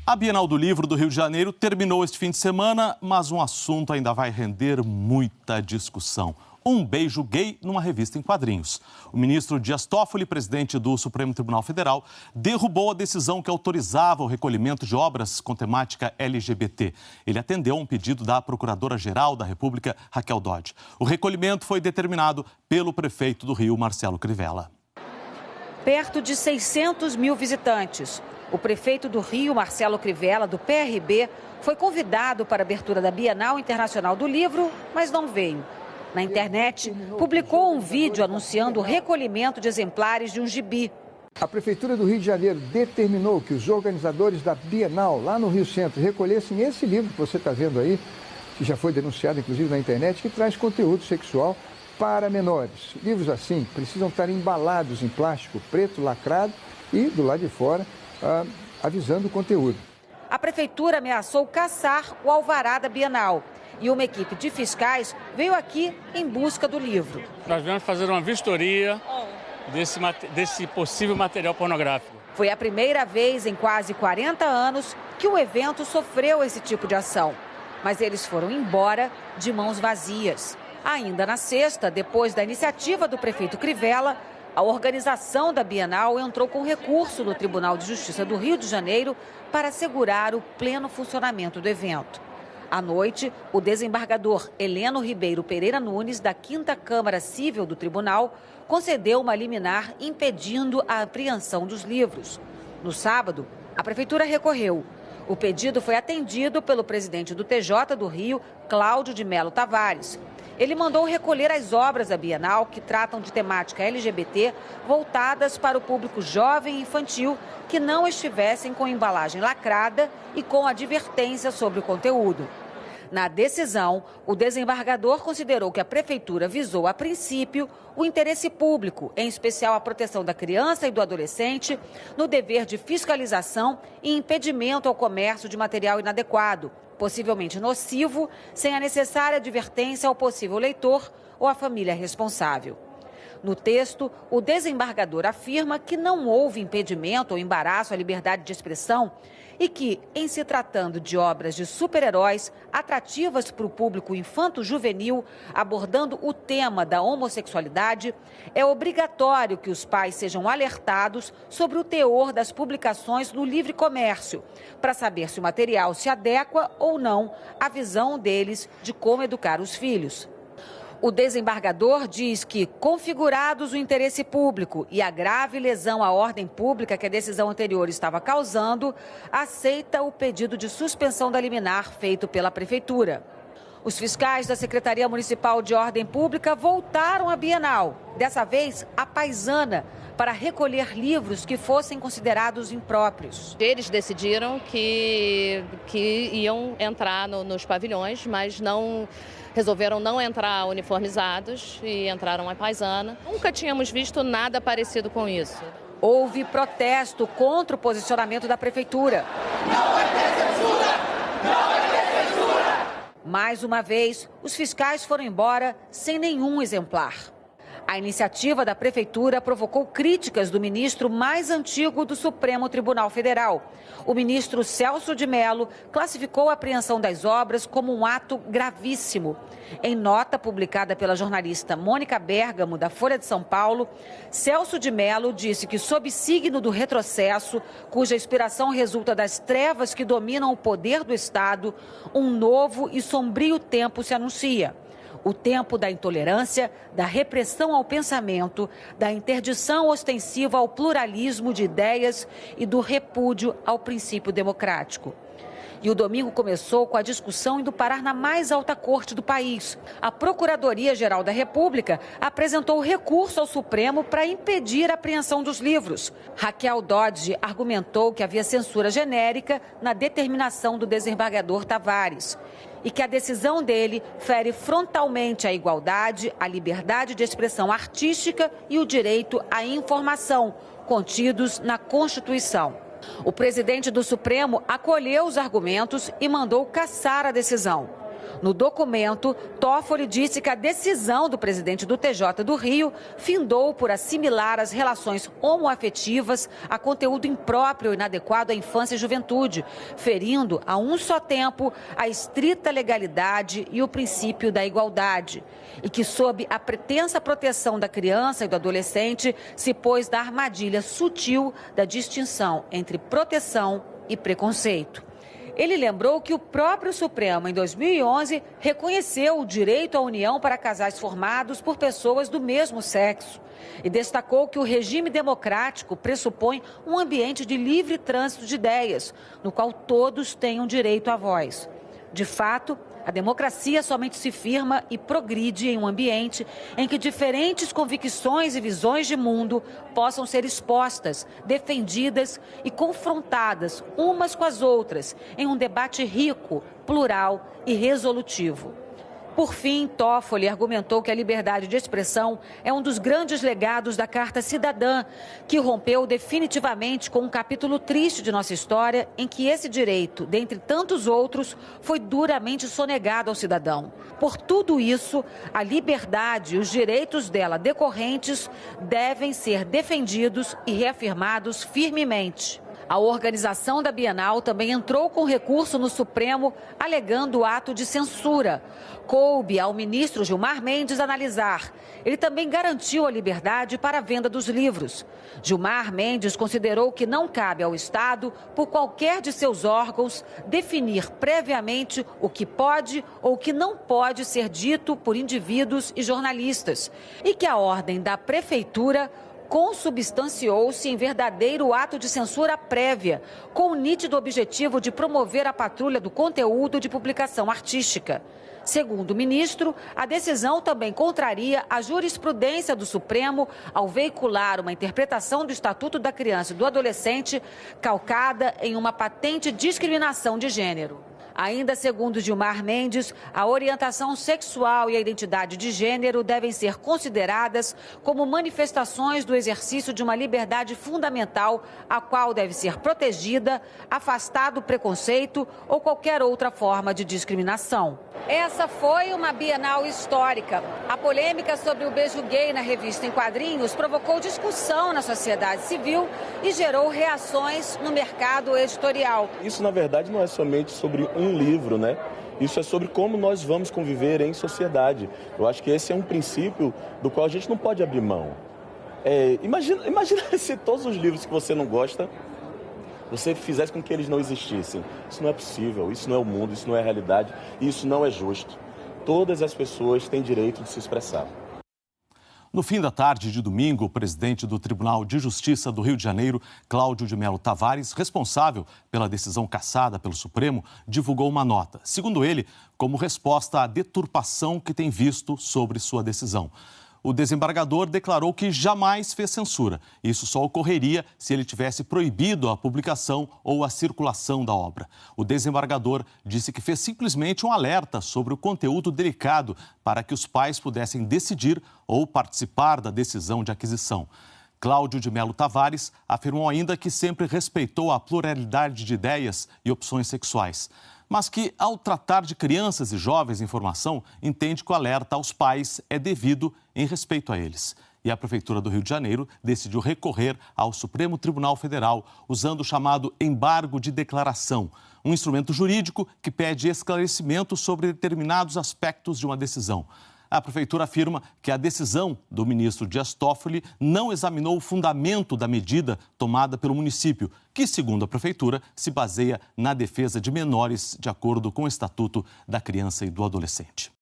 A Bienal do Livro do Rio de Janeiro terminou este fim de semana, mas um assunto ainda vai render muita discussão. Um beijo gay numa revista em quadrinhos. O ministro Dias Toffoli, presidente do Supremo Tribunal Federal, derrubou a decisão que autorizava o recolhimento de obras com temática LGBT. Ele atendeu a um pedido da Procuradora-Geral da República, Raquel Dodge. O recolhimento foi determinado pelo prefeito do Rio, Marcelo Crivella. Perto de 600 mil visitantes. O prefeito do Rio, Marcelo Crivella, do PRB, foi convidado para a abertura da Bienal Internacional do Livro, mas não veio. Na internet, publicou um vídeo anunciando o recolhimento de exemplares de um gibi. A Prefeitura do Rio de Janeiro determinou que os organizadores da Bienal, lá no Rio Centro, recolhessem esse livro que você está vendo aí, que já foi denunciado, inclusive, na internet, que traz conteúdo sexual para menores. Livros assim precisam estar embalados em plástico preto lacrado e, do lado de fora, avisando o conteúdo. A Prefeitura ameaçou caçar o alvará da Bienal e uma equipe de fiscais veio aqui em busca do livro. Nós viemos fazer uma vistoria desse possível material pornográfico. Foi a primeira vez em quase 40 anos que o evento sofreu esse tipo de ação. Mas eles foram embora de mãos vazias. Ainda na sexta, depois da iniciativa do prefeito Crivella, a organização da Bienal entrou com recurso no Tribunal de Justiça do Rio de Janeiro para assegurar o pleno funcionamento do evento. À noite, o desembargador Heleno Ribeiro Pereira Nunes, da 5ª Câmara Cível do Tribunal, concedeu uma liminar impedindo a apreensão dos livros. No sábado, a Prefeitura recorreu. O pedido foi atendido pelo presidente do TJ do Rio, Cláudio de Mello Tavares. Ele mandou recolher as obras da Bienal que tratam de temática LGBT voltadas para o público jovem e infantil que não estivessem com embalagem lacrada e com advertência sobre o conteúdo. Na decisão, o desembargador considerou que a Prefeitura visou, a princípio, o interesse público, em especial a proteção da criança e do adolescente, no dever de fiscalização e impedimento ao comércio de material inadequado, possivelmente nocivo, sem a necessária advertência ao possível leitor ou à família responsável. No texto, o desembargador afirma que não houve impedimento ou embaraço à liberdade de expressão e que, em se tratando de obras de super-heróis atrativas para o público infanto-juvenil, abordando o tema da homossexualidade, é obrigatório que os pais sejam alertados sobre o teor das publicações no livre comércio, para saber se o material se adequa ou não à visão deles de como educar os filhos. O desembargador diz que, configurados o interesse público e a grave lesão à ordem pública que a decisão anterior estava causando, aceita o pedido de suspensão da liminar feito pela Prefeitura. Os fiscais da Secretaria Municipal de Ordem Pública voltaram à Bienal, dessa vez a paisana, para recolher livros que fossem considerados impróprios. Eles decidiram que iam entrar nos pavilhões, mas resolveram não entrar uniformizados e entraram à paisana. Nunca tínhamos visto nada parecido com isso. Houve protesto contra o posicionamento da Prefeitura. Não vai ter censura! Não vai ter censura! Mais uma vez, os fiscais foram embora sem nenhum exemplar. A iniciativa da Prefeitura provocou críticas do ministro mais antigo do Supremo Tribunal Federal. O ministro Celso de Mello classificou a apreensão das obras como um ato gravíssimo. Em nota publicada pela jornalista Mônica Bergamo, da Folha de São Paulo, Celso de Mello disse que, sob signo do retrocesso, cuja inspiração resulta das trevas que dominam o poder do Estado, um novo e sombrio tempo se anuncia. O tempo da intolerância, da repressão ao pensamento, da interdição ostensiva ao pluralismo de ideias e do repúdio ao princípio democrático. E o domingo começou com a discussão indo parar na mais alta corte do país. A Procuradoria-Geral da República apresentou recurso ao Supremo para impedir a apreensão dos livros. Raquel Dodge argumentou que havia censura genérica na determinação do desembargador Tavares e que a decisão dele fere frontalmente a igualdade, a liberdade de expressão artística e o direito à informação, contidos na Constituição. O presidente do Supremo acolheu os argumentos e mandou cassar a decisão. No documento, Toffoli disse que a decisão do presidente do TJ do Rio findou por assimilar as relações homoafetivas a conteúdo impróprio e inadequado à infância e juventude, ferindo a um só tempo a estrita legalidade e o princípio da igualdade. E que, sob a pretensa proteção da criança e do adolescente, se pôs na armadilha sutil da distinção entre proteção e preconceito. Ele lembrou que o próprio Supremo, em 2011, reconheceu o direito à união para casais formados por pessoas do mesmo sexo e destacou que o regime democrático pressupõe um ambiente de livre trânsito de ideias, no qual todos tenham direito à voz. De fato, a democracia somente se firma e progride em um ambiente em que diferentes convicções e visões de mundo possam ser expostas, defendidas e confrontadas umas com as outras em um debate rico, plural e resolutivo. Por fim, Toffoli argumentou que a liberdade de expressão é um dos grandes legados da Carta Cidadã, que rompeu definitivamente com um capítulo triste de nossa história, em que esse direito, dentre tantos outros, foi duramente sonegado ao cidadão. Por tudo isso, a liberdade e os direitos dela decorrentes devem ser defendidos e reafirmados firmemente. A organização da Bienal também entrou com recurso no Supremo, alegando ato de censura. Coube ao ministro Gilmar Mendes analisar. Ele também garantiu a liberdade para a venda dos livros. Gilmar Mendes considerou que não cabe ao Estado, por qualquer de seus órgãos, definir previamente o que pode ou o que não pode ser dito por indivíduos e jornalistas. E que a ordem da Prefeitura consubstanciou-se em verdadeiro ato de censura prévia, com o nítido objetivo de promover a patrulha do conteúdo de publicação artística. Segundo o ministro, a decisão também contraria a jurisprudência do Supremo ao veicular uma interpretação do Estatuto da Criança e do Adolescente calcada em uma patente discriminação de gênero. Ainda segundo Gilmar Mendes, a orientação sexual e a identidade de gênero devem ser consideradas como manifestações do exercício de uma liberdade fundamental, a qual deve ser protegida, afastado o preconceito ou qualquer outra forma de discriminação. Essa foi uma Bienal histórica. A polêmica sobre o beijo gay na revista em quadrinhos provocou discussão na sociedade civil e gerou reações no mercado editorial. Isso, na verdade, não é somente sobre um livro, né? Isso é sobre como nós vamos conviver em sociedade. Eu acho que esse é um princípio do qual a gente não pode abrir mão. Imagina se todos os livros que você não gosta, você fizesse com que eles não existissem. Isso não é possível, isso não é o mundo, isso não é a realidade, e isso não é justo. Todas as pessoas têm direito de se expressar. No fim da tarde de domingo, o presidente do Tribunal de Justiça do Rio de Janeiro, Cláudio de Mello Tavares, responsável pela decisão cassada pelo Supremo, divulgou uma nota, segundo ele, como resposta à deturpação que tem visto sobre sua decisão. O desembargador declarou que jamais fez censura. Isso só ocorreria se ele tivesse proibido a publicação ou a circulação da obra. O desembargador disse que fez simplesmente um alerta sobre o conteúdo delicado para que os pais pudessem decidir ou participar da decisão de aquisição. Cláudio de Mello Tavares afirmou ainda que sempre respeitou a pluralidade de ideias e opções sexuais, mas que, ao tratar de crianças e jovens em formação, entende que o alerta aos pais é devido em respeito a eles. E a Prefeitura do Rio de Janeiro decidiu recorrer ao Supremo Tribunal Federal, usando o chamado embargo de declaração, um instrumento jurídico que pede esclarecimento sobre determinados aspectos de uma decisão. A Prefeitura afirma que a decisão do ministro Dias Toffoli não examinou o fundamento da medida tomada pelo município, que, segundo a Prefeitura, se baseia na defesa de menores de acordo com o Estatuto da Criança e do Adolescente.